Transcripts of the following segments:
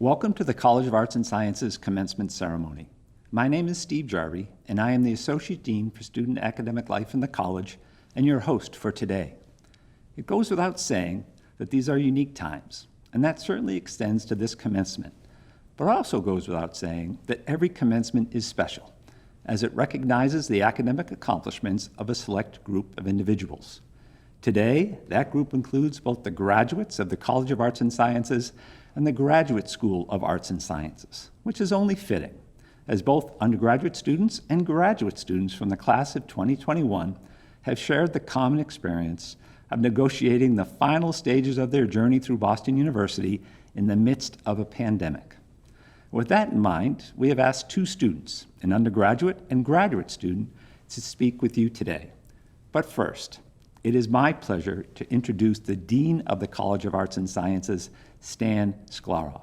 Welcome to the College of Arts and Sciences Commencement Ceremony. My name is Steve Jarvi, and I am the Associate Dean for Student Academic Life in the College and your host for today. It goes without saying that these are unique times, and that certainly extends to this commencement, but also goes without saying that every commencement is special, as it recognizes the academic accomplishments of a select group of individuals. Today, that group includes both the graduates of the College of Arts and Sciences and the Graduate School of Arts and Sciences, which is only fitting, as both undergraduate students and graduate students from the class of 2021 have shared the common experience of negotiating the final stages of their journey through Boston University in the midst of a pandemic. With that in mind, we have asked two students, an undergraduate and graduate student, to speak with you today. But first, it is my pleasure to introduce the Dean of the College of Arts and Sciences, Stan Sclaroff.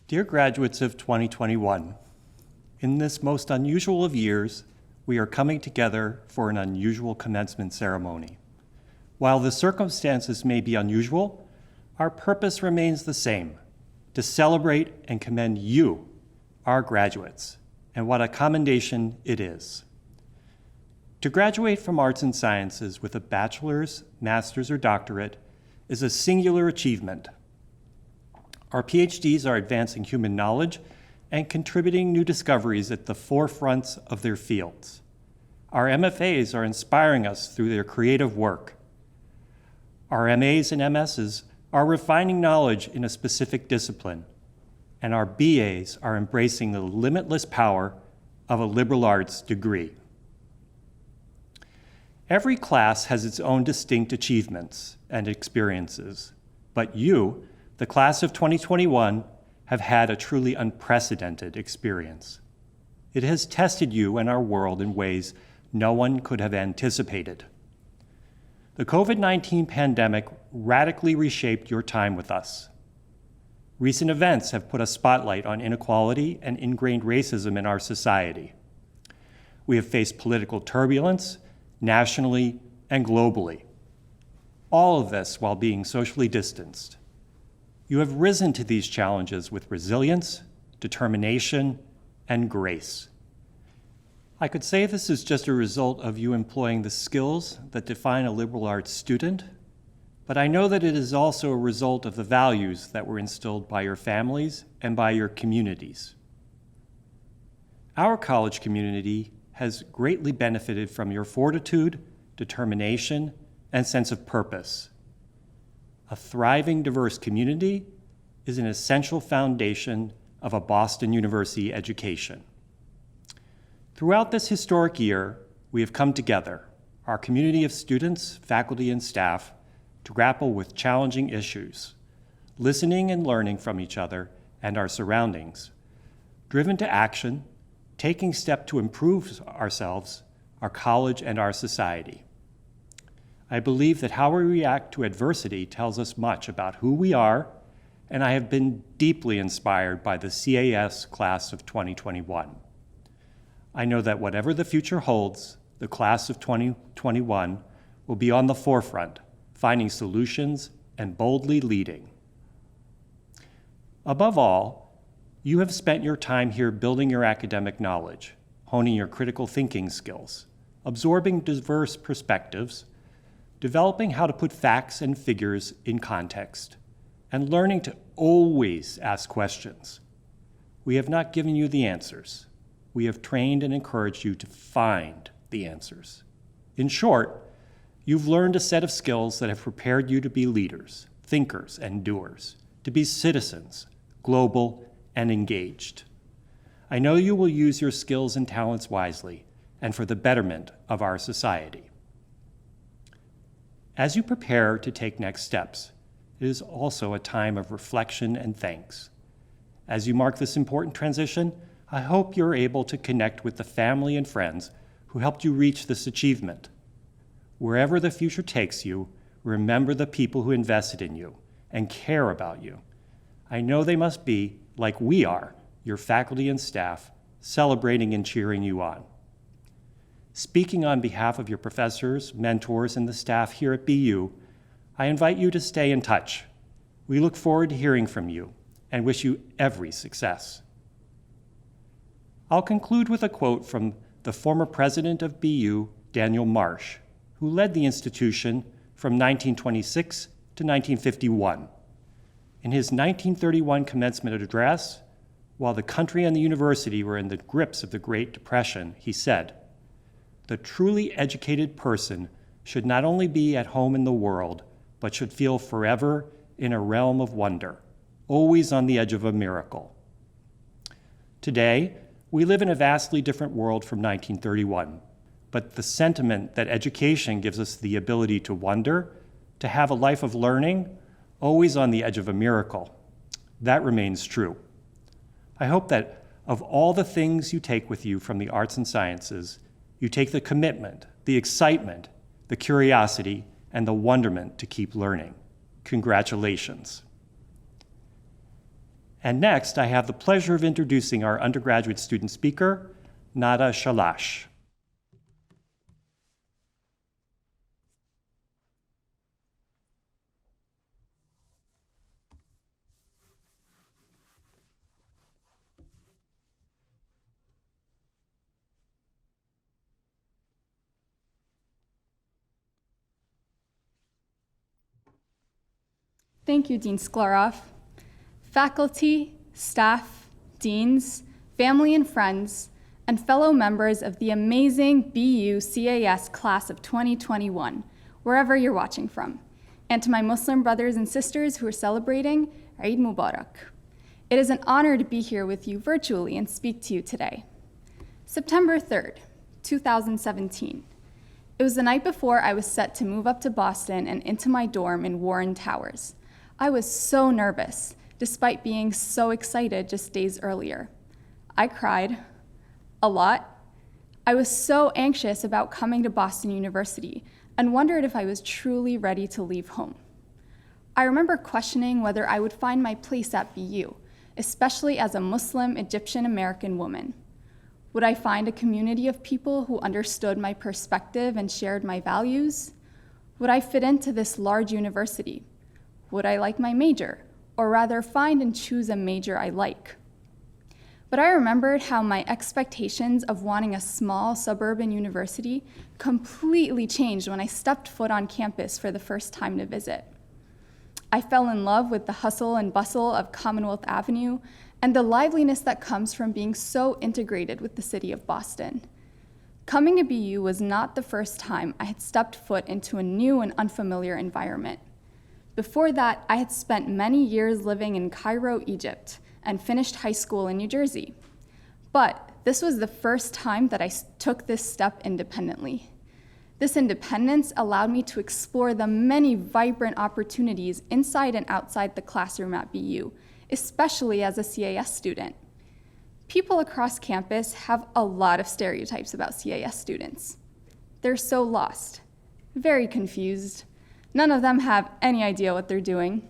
Dear graduates of 2021, in this most unusual of years, we are coming together for an unusual commencement ceremony. While the circumstances may be unusual, our purpose remains the same, to celebrate and commend you, our graduates, and what a commendation it is. To graduate from arts and sciences with a bachelor's, master's, or doctorate is a singular achievement. Our PhDs are advancing human knowledge and contributing new discoveries at the forefronts of their fields. Our MFAs are inspiring us through their creative work. Our MAs and MSs are refining knowledge in a specific discipline, and our BAs are embracing the limitless power of a liberal arts degree. Every class has its own distinct achievements and experiences, but you, the class of 2021, have had a truly unprecedented experience. It has tested you and our world in ways no one could have anticipated. The COVID-19 pandemic radically reshaped your time with us. Recent events have put a spotlight on inequality and ingrained racism in our society. We have faced political turbulence, nationally and globally. All of this while being socially distanced. You have risen to these challenges with resilience, determination, and grace. I could say this is just a result of you employing the skills that define a liberal arts student, but I know that it is also a result of the values that were instilled by your families and by your communities. Our college community has greatly benefited from your fortitude, determination, and sense of purpose. A thriving, diverse community is an essential foundation of a Boston University education. Throughout this historic year, we have come together, our community of students, faculty, and staff, to grapple with challenging issues, listening and learning from each other and our surroundings, driven to action, taking steps to improve ourselves, our college, and our society. I believe that how we react to adversity tells us much about who we are, and I have been deeply inspired by the CAS class of 2021. I know that whatever the future holds, the class of 2021 will be on the forefront, finding solutions and boldly leading. Above all, you have spent your time here building your academic knowledge, honing your critical thinking skills, absorbing diverse perspectives, developing how to put facts and figures in context, and learning to always ask questions. We have not given you the answers. We have trained and encouraged you to find the answers. In short, you've learned a set of skills that have prepared you to be leaders, thinkers, and doers, to be citizens, global, and engaged. I know you will use your skills and talents wisely and for the betterment of our society. As you prepare to take next steps, it is also a time of reflection and thanks. As you mark this important transition, I hope you're able to connect with the family and friends who helped you reach this achievement. Wherever the future takes you, remember the people who invested in you and care about you. I know they must be, like we are, your faculty and staff, celebrating and cheering you on. Speaking on behalf of your professors, mentors, and the staff here at BU, I invite you to stay in touch. We look forward to hearing from you and wish you every success. I'll conclude with a quote from the former president of BU, Daniel Marsh, who led the institution from 1926 to 1951. In his 1931 commencement address, while the country and the university were in the grips of the Great Depression, he said, "The truly educated person should not only be at home in the world, but should feel forever in a realm of wonder, always on the edge of a miracle." Today, we live in a vastly different world from 1931, but the sentiment that education gives us the ability to wonder, to have a life of learning, always on the edge of a miracle, that remains true. I hope that of all the things you take with you from the arts and sciences, you take the commitment, the excitement, the curiosity, and the wonderment to keep learning. Congratulations. And next, I have the pleasure of introducing our undergraduate student speaker, Nada Shalash. Thank you, Dean Sclaroff. Faculty, staff, deans, family and friends, and fellow members of the amazing BU CAS class of 2021, wherever you're watching from, and to my Muslim brothers and sisters who are celebrating Eid Mubarak. It is an honor to be here with you virtually and speak to you today. September 3rd, 2017. It was the night before I was set to move up to Boston and into my dorm in Warren Towers. I was so nervous, despite being so excited just days earlier. I cried a lot. I was so anxious about coming to Boston University and wondered if I was truly ready to leave home. I remember questioning whether I would find my place at BU, especially as a Muslim Egyptian American woman. Would I find a community of people who understood my perspective and shared my values? Would I fit into this large university? Would I like my major, or rather find and choose a major I like? But I remembered how my expectations of wanting a small suburban university completely changed when I stepped foot on campus for the first time to visit. I fell in love with the hustle and bustle of Commonwealth Avenue and the liveliness that comes from being so integrated with the city of Boston. Coming to BU was not the first time I had stepped foot into a new and unfamiliar environment. Before that, I had spent many years living in Cairo, Egypt, and finished high school in New Jersey. But this was the first time that I took this step independently. This independence allowed me to explore the many vibrant opportunities inside and outside the classroom at BU, especially as a CAS student. People across campus have a lot of stereotypes about CAS students. They're so lost, very confused. None of them have any idea what they're doing.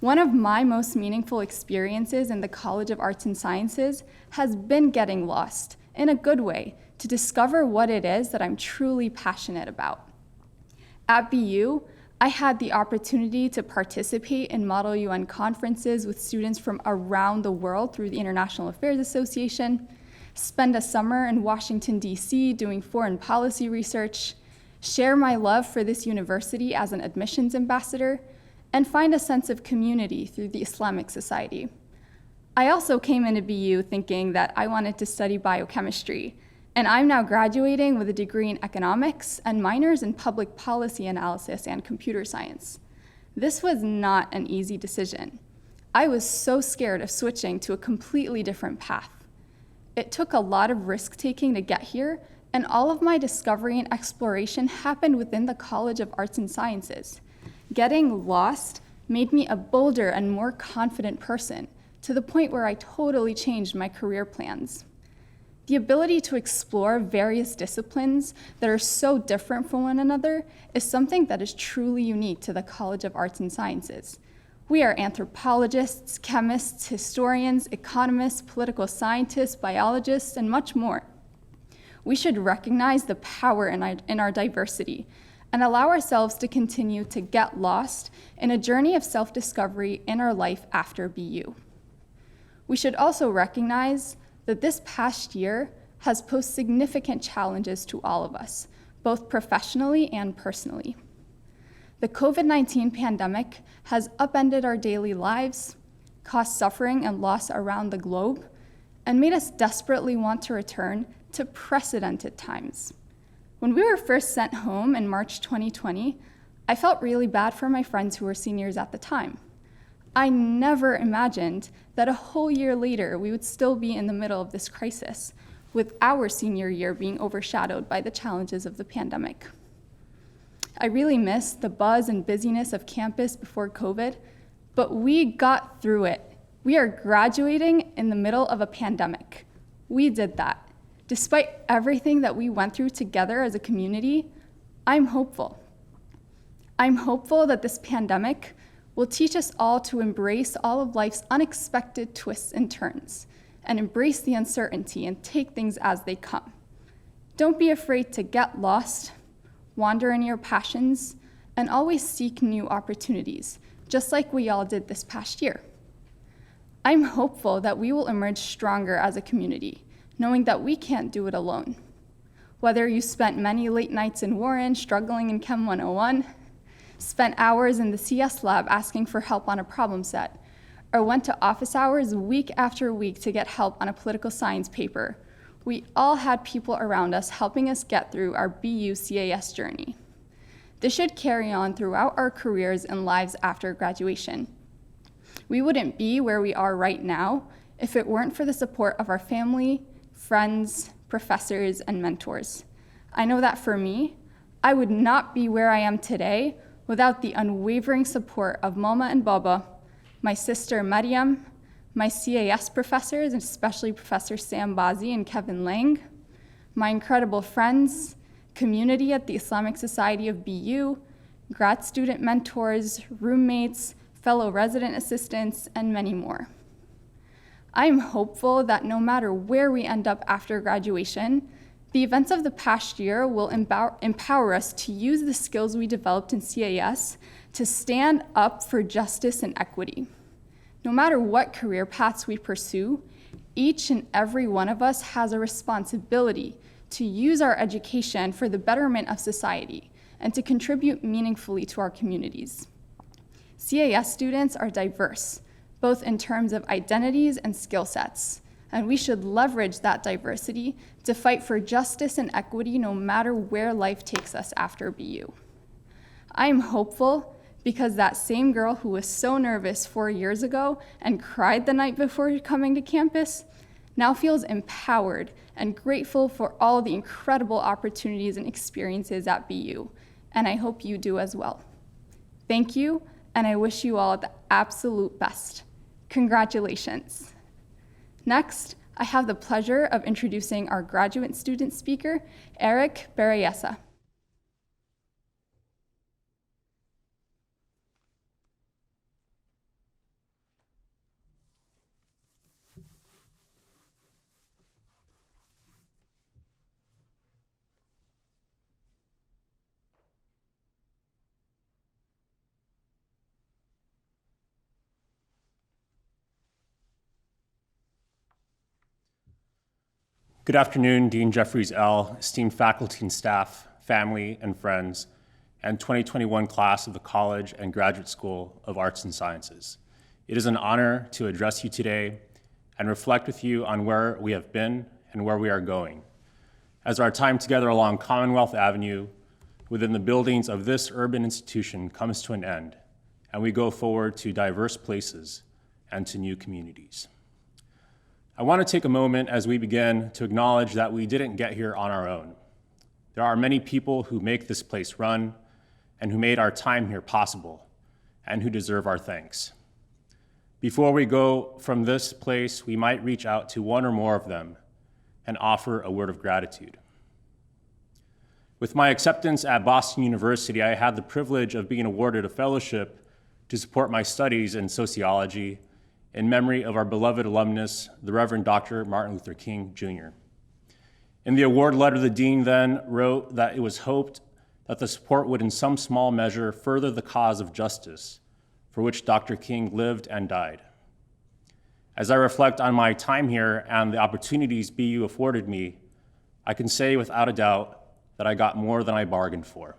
One of my most meaningful experiences in the College of Arts and Sciences has been getting lost, in a good way, to discover what it is that I'm truly passionate about. At BU, I had the opportunity to participate in Model UN conferences with students from around the world through the International Affairs Association, spend a summer in Washington, D.C. doing foreign policy research, share my love for this university as an admissions ambassador, and find a sense of community through the Islamic Society. I also came into BU thinking that I wanted to study biochemistry, and I'm now graduating with a degree in economics and minors in public policy analysis and computer science. This was not an easy decision. I was so scared of switching to a completely different path. It took a lot of risk-taking to get here, and all of my discovery and exploration happened within the College of Arts and Sciences. Getting lost made me a bolder and more confident person, to the point where I totally changed my career plans. The ability to explore various disciplines that are so different from one another is something that is truly unique to the College of Arts and Sciences. We are anthropologists, chemists, historians, economists, political scientists, biologists, and much more. We should recognize the power in our diversity and allow ourselves to continue to get lost in a journey of self-discovery in our life after BU. We should also recognize that this past year has posed significant challenges to all of us, both professionally and personally. The COVID-19 pandemic has upended our daily lives, caused suffering and loss around the globe, and made us desperately want to return to precedented times. When we were first sent home in March 2020, I felt really bad for my friends who were seniors at the time. I never imagined that a whole year later we would still be in the middle of this crisis, with our senior year being overshadowed by the challenges of the pandemic. I really miss the buzz and busyness of campus before COVID, but we got through it. We are graduating in the middle of a pandemic. We did that. Despite everything that we went through together as a community, I'm hopeful. I'm hopeful that this pandemic will teach us all to embrace all of life's unexpected twists and turns, and embrace the uncertainty and take things as they come. Don't be afraid to get lost, wander in your passions, and always seek new opportunities, just like we all did this past year. I'm hopeful that we will emerge stronger as a community, knowing that we can't do it alone. Whether you spent many late nights in Warren struggling in Chem 101, spent hours in the CS lab asking for help on a problem set, or went to office hours week after week to get help on a political science paper, we all had people around us helping us get through our BU CAS journey. This should carry on throughout our careers and lives after graduation. We wouldn't be where we are right now if it weren't for the support of our family, friends, professors, and mentors. I know that for me, I would not be where I am today without the unwavering support of Mama and Baba, my sister Mariam, my CAS professors, and especially Professor Sam Bazi and Kevin Lang, my incredible friends, community at the Islamic Society of BU, grad student mentors, roommates, fellow resident assistants, and many more. I am hopeful that no matter where we end up after graduation, the events of the past year will empower us to use the skills we developed in CAS to stand up for justice and equity. No matter what career paths we pursue, each and every one of us has a responsibility to use our education for the betterment of society and to contribute meaningfully to our communities. CAS students are diverse, both in terms of identities and skill sets, and we should leverage that diversity to fight for justice and equity no matter where life takes us after BU. I am hopeful because that same girl who was so nervous 4 years ago and cried the night before coming to campus now feels empowered and grateful for all the incredible opportunities and experiences at BU, and I hope you do as well. Thank you, and I wish you all the absolute best. Congratulations. Next, I have the pleasure of introducing our graduate student speaker, Erick Berrelleza. Good afternoon, Dean Jeffries-EL, esteemed faculty and staff, family and friends, and 2021 class of the College and Graduate School of Arts and Sciences. It is an honor to address you today and reflect with you on where we have been and where we are going. As our time together along Commonwealth Avenue within the buildings of this urban institution comes to an end, and we go forward to diverse places and to new communities. I want to take a moment as we begin to acknowledge that we didn't get here on our own. There are many people who make this place run and who made our time here possible and who deserve our thanks. Before we go from this place, we might reach out to one or more of them and offer a word of gratitude. With my acceptance at Boston University, I had the privilege of being awarded a fellowship to support my studies in sociology in memory of our beloved alumnus, the Reverend Dr. Martin Luther King, Jr. In the award letter, the dean then wrote that it was hoped that the support would in some small measure further the cause of justice for which Dr. King lived and died. As I reflect on my time here and the opportunities BU afforded me, I can say without a doubt that I got more than I bargained for.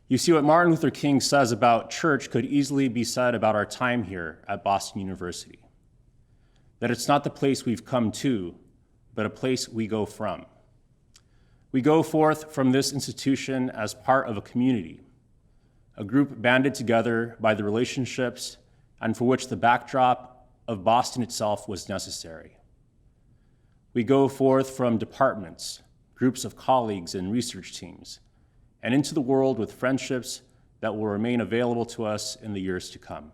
You see, what Martin Luther King says about church could easily be said about our time here at Boston University. That it's not the place we've come to, but a place we go from. We go forth from this institution as part of a community, a group banded together by the relationships and for which the backdrop of Boston itself was necessary. We go forth from departments, groups of colleagues and research teams, and into the world with friendships that will remain available to us in the years to come.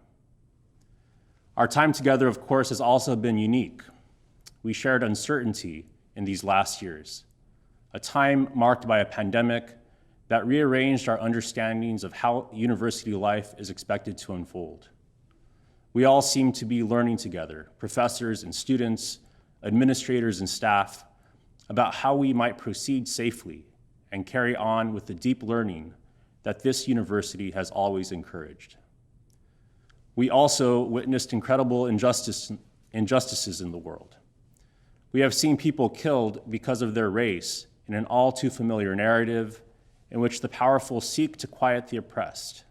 Our time together, of course, has also been unique. We shared uncertainty in these last years, a time marked by a pandemic that rearranged our understandings of how university life is expected to unfold. We all seem to be learning together, professors and students, administrators and staff, about how we might proceed safely and carry on with the deep learning that this university has always encouraged. We also witnessed incredible injustices in the world. We have seen people killed because of their race in an all too familiar narrative in which the powerful seek to quiet the oppressed.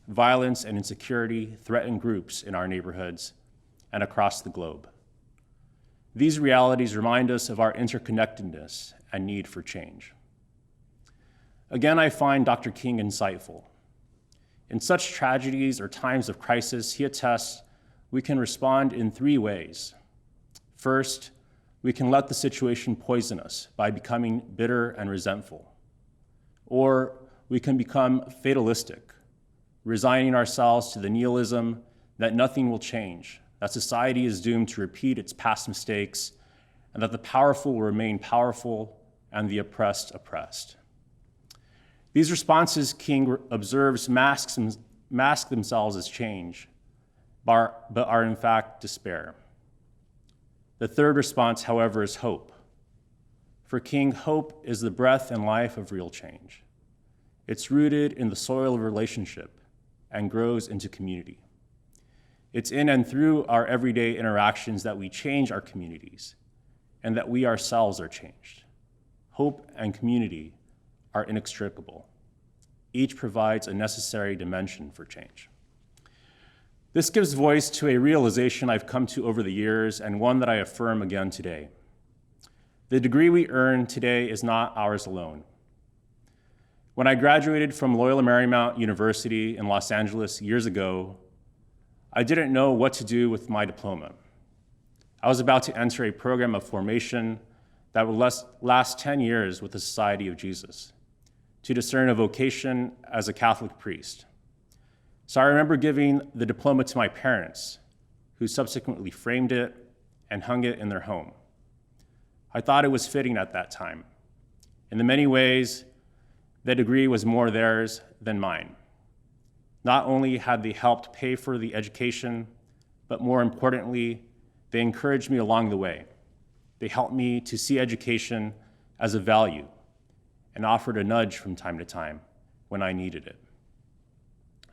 Violence and insecurity threaten groups in our neighborhoods and across the globe. These realities remind us of our interconnectedness and need for change. Again, I find Dr. King insightful. In such tragedies or times of crisis, he attests we can respond in three ways. First, we can let the situation poison us by becoming bitter and resentful. Or we can become fatalistic, resigning ourselves to the nihilism that nothing will change, that society is doomed to repeat its past mistakes, and that the powerful will remain powerful and the oppressed oppressed. These responses, King observes, mask themselves as change, but are in fact despair. The third response, however, is hope. For King, hope is the breath and life of real change. It's rooted in the soil of relationship and grows into community. It's in and through our everyday interactions that we change our communities and that we ourselves are changed. Hope and community are inextricable. Each provides a necessary dimension for change. This gives voice to a realization I've come to over the years and one that I affirm again today. The degree we earn today is not ours alone. When I graduated from Loyola Marymount University in Los Angeles years ago, I didn't know what to do with my diploma. I was about to enter a program of formation that would last 10 years with the Society of Jesus, to discern a vocation as a Catholic priest. So I remember giving the diploma to my parents, who subsequently framed it and hung it in their home. I thought it was fitting at that time. In the many ways, the degree was more theirs than mine. Not only had they helped pay for the education, but more importantly, they encouraged me along the way. They helped me to see education as a value and offered a nudge from time to time when I needed it.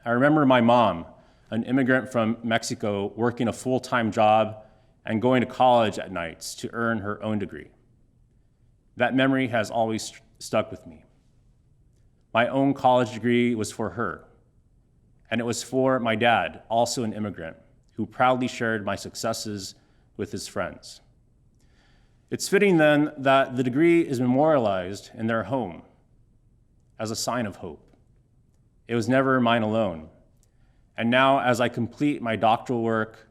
I remember my mom, an immigrant from Mexico, working a full-time job and going to college at nights to earn her own degree. That memory has always stuck with me. My own college degree was for her, and it was for my dad, also an immigrant, who proudly shared my successes with his friends. It's fitting then that the degree is memorialized in their home as a sign of hope. It was never mine alone. And now, as I complete my doctoral work,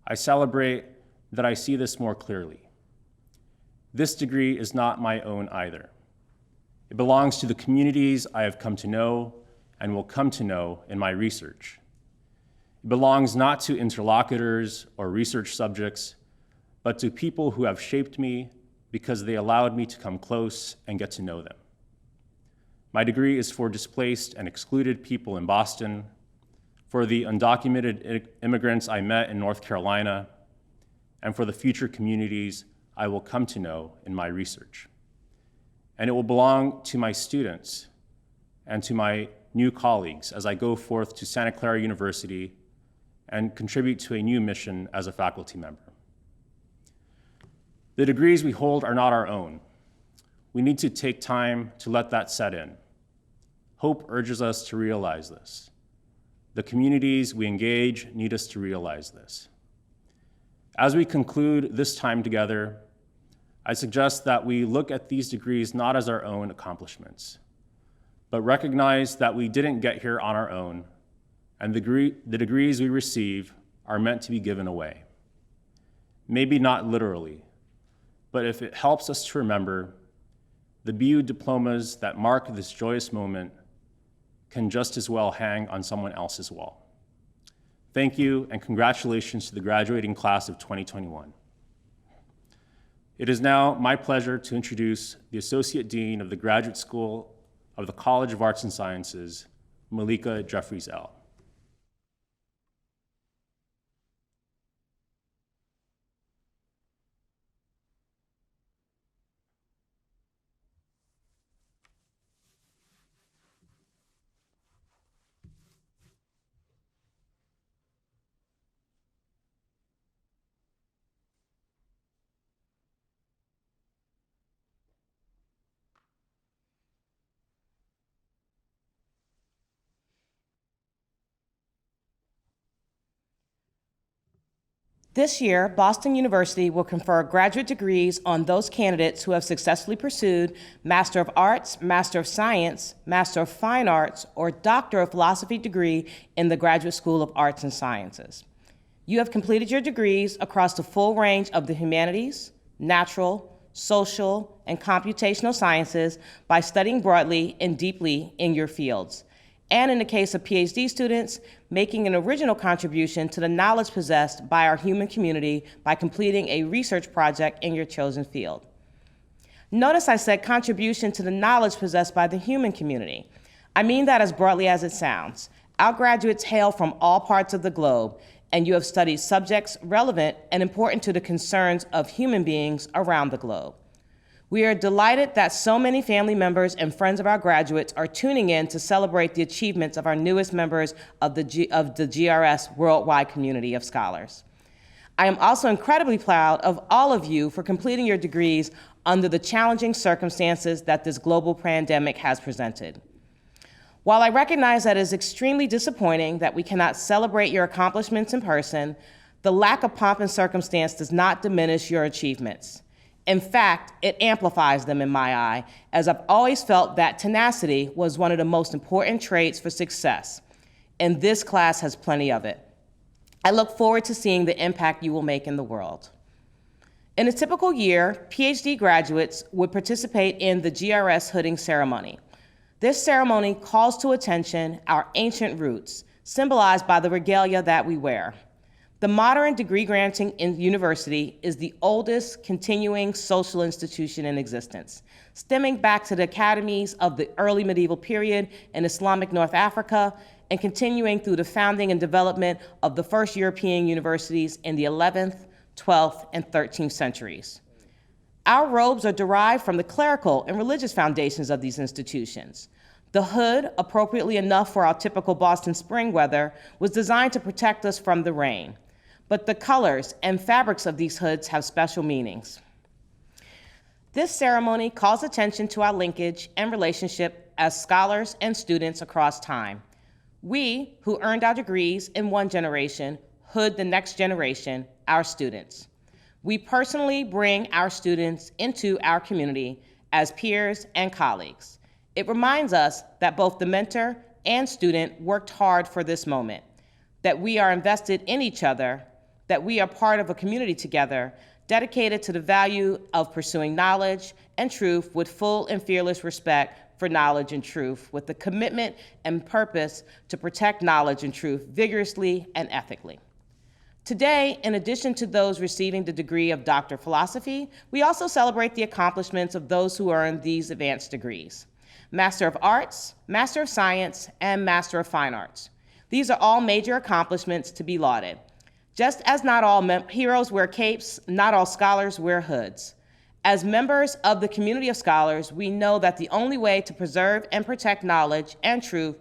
I celebrate that I see this more clearly. This degree is not my own either. It belongs to the communities I have come to know and will come to know in my research. It belongs not to interlocutors or research subjects, but to people who have shaped me because they allowed me to come close and get to know them. My degree is for displaced and excluded people in Boston, for the undocumented immigrants I met in North Carolina, and for the future communities I will come to know in my research. And it will belong to my students and to my new colleagues as I go forth to Santa Clara University and contribute to a new mission as a faculty member. The degrees we hold are not our own. We need to take time to let that set in. Hope urges us to realize this. The communities we engage need us to realize this. As we conclude this time together, I suggest that we look at these degrees not as our own accomplishments, but recognize that we didn't get here on our own, and the degrees we receive are meant to be given away. Maybe not literally, but if it helps us to remember, the BU diplomas that mark this joyous moment can just as well hang on someone else's wall. Thank you, and congratulations to the graduating class of 2021. It is now my pleasure to introduce the Associate Dean of the Graduate School of the College of Arts and Sciences, Malika Jeffries-EL. This year, Boston University will confer graduate degrees on those candidates who have successfully pursued Master of Arts, Master of Science, Master of Fine Arts, or Doctor of Philosophy degree in the Graduate School of Arts and Sciences. You have completed your degrees across the full range of the humanities, natural, social, and computational sciences by studying broadly and deeply in your fields. And in the case of PhD students, making an original contribution to the knowledge possessed by our human community by completing a research project in your chosen field. Notice I said contribution to the knowledge possessed by the human community. I mean that as broadly as it sounds. Our graduates hail from all parts of the globe, and you have studied subjects relevant and important to the concerns of human beings around the globe. We are delighted that so many family members and friends of our graduates are tuning in to celebrate the achievements of our newest members of the GRS worldwide community of scholars. I am also incredibly proud of all of you for completing your degrees under the challenging circumstances that this global pandemic has presented. While I recognize that it is extremely disappointing that we cannot celebrate your accomplishments in person, the lack of pomp and circumstance does not diminish your achievements. In fact, it amplifies them in my eye, as I've always felt that tenacity was one of the most important traits for success, and this class has plenty of it. I look forward to seeing the impact you will make in the world. In a typical year, PhD graduates would participate in the GRS hooding ceremony. This ceremony calls to attention our ancient roots, symbolized by the regalia that we wear. The modern degree-granting university is the oldest continuing social institution in existence, stemming back to the academies of the early medieval period in Islamic North Africa and continuing through the founding and development of the first European universities in the 11th, 12th, and 13th centuries. Our robes are derived from the clerical and religious foundations of these institutions. The hood, appropriately enough for our typical Boston spring weather, was designed to protect us from the rain. But the colors and fabrics of these hoods have special meanings. This ceremony calls attention to our linkage and relationship as scholars and students across time. We, who earned our degrees in one generation, hood the next generation, our students. We personally bring our students into our community as peers and colleagues. It reminds us that both the mentor and student worked hard for this moment, that we are invested in each other, that we are part of a community together, dedicated to the value of pursuing knowledge and truth with full and fearless respect for knowledge and truth, with the commitment and purpose to protect knowledge and truth vigorously and ethically. Today, in addition to those receiving the degree of Doctor of Philosophy, we also celebrate the accomplishments of those who earn these advanced degrees: Master of Arts, Master of Science, and Master of Fine Arts. These are all major accomplishments to be lauded. Just as not all heroes wear capes, not all scholars wear hoods. As members of the community of scholars, we know that the only way to preserve and protect knowledge and truth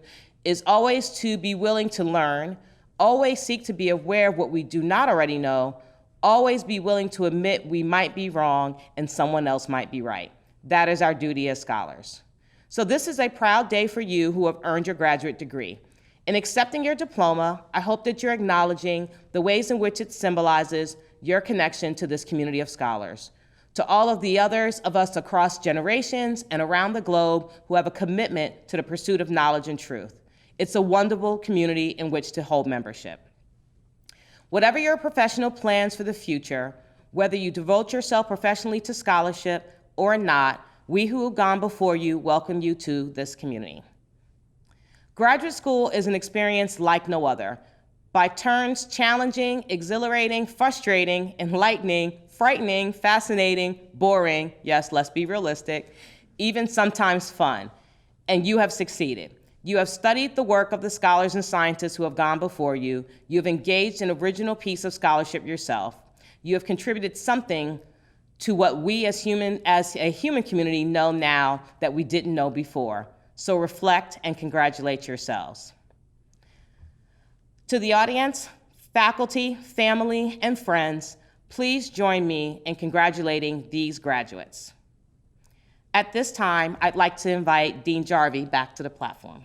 is always to be willing to learn, always seek to be aware of what we do not already know, always be willing to admit we might be wrong and someone else might be right. That is our duty as scholars. So this is a proud day for you who have earned your graduate degree. In accepting your diploma, I hope that you're acknowledging the ways in which it symbolizes your connection to this community of scholars. To all of the others of us across generations and around the globe who have a commitment to the pursuit of knowledge and truth. It's a wonderful community in which to hold membership. Whatever your professional plans for the future, whether you devote yourself professionally to scholarship or not, we who have gone before you welcome you to this community. Graduate school is an experience like no other. By turns challenging, exhilarating, frustrating, enlightening, frightening, fascinating, boring, yes, let's be realistic, even sometimes fun. And you have succeeded. You have studied the work of the scholars and scientists who have gone before you. You have engaged in an original piece of scholarship yourself. You have contributed something to what we as a human community know now that we didn't know before. So reflect and congratulate yourselves. To the audience, faculty, family, and friends, please join me in congratulating these graduates. At this time, I'd like to invite Dean Jarvi back to the platform.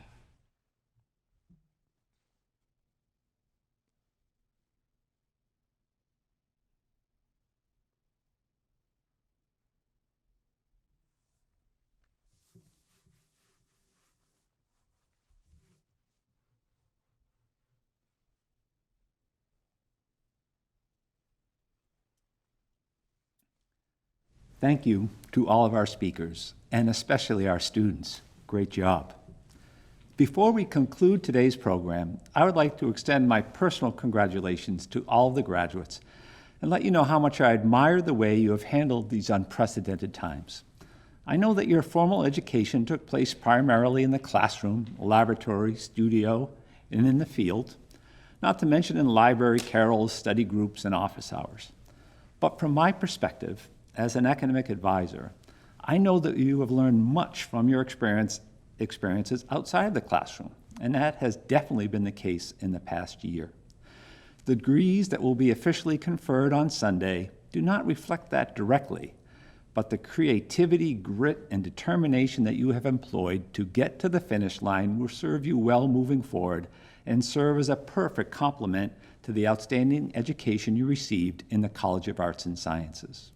Thank you to all of our speakers, and especially our students. Great job. Before we conclude today's program, I would like to extend my personal congratulations to all of the graduates and let you know how much I admire the way you have handled these unprecedented times. I know that your formal education took place primarily in the classroom, laboratory, studio, and in the field, not to mention in library carols, study groups, and office hours. But from my perspective, as an academic advisor, I know that you have learned much from your experiences outside the classroom, and that has definitely been the case in the past year. The degrees that will be officially conferred on Sunday do not reflect that directly, but the creativity, grit, and determination that you have employed to get to the finish line will serve you well moving forward and serve as a perfect complement to the outstanding education you received in the College of Arts and Sciences.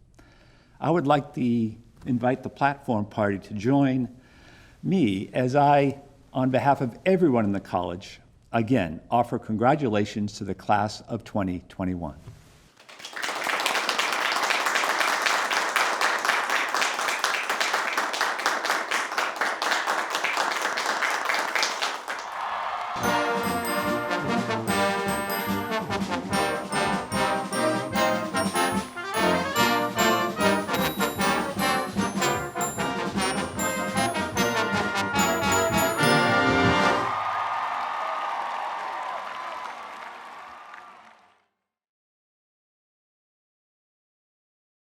I would like to invite the platform party to join me as I, on behalf of everyone in the college, again, offer congratulations to the class of 2021.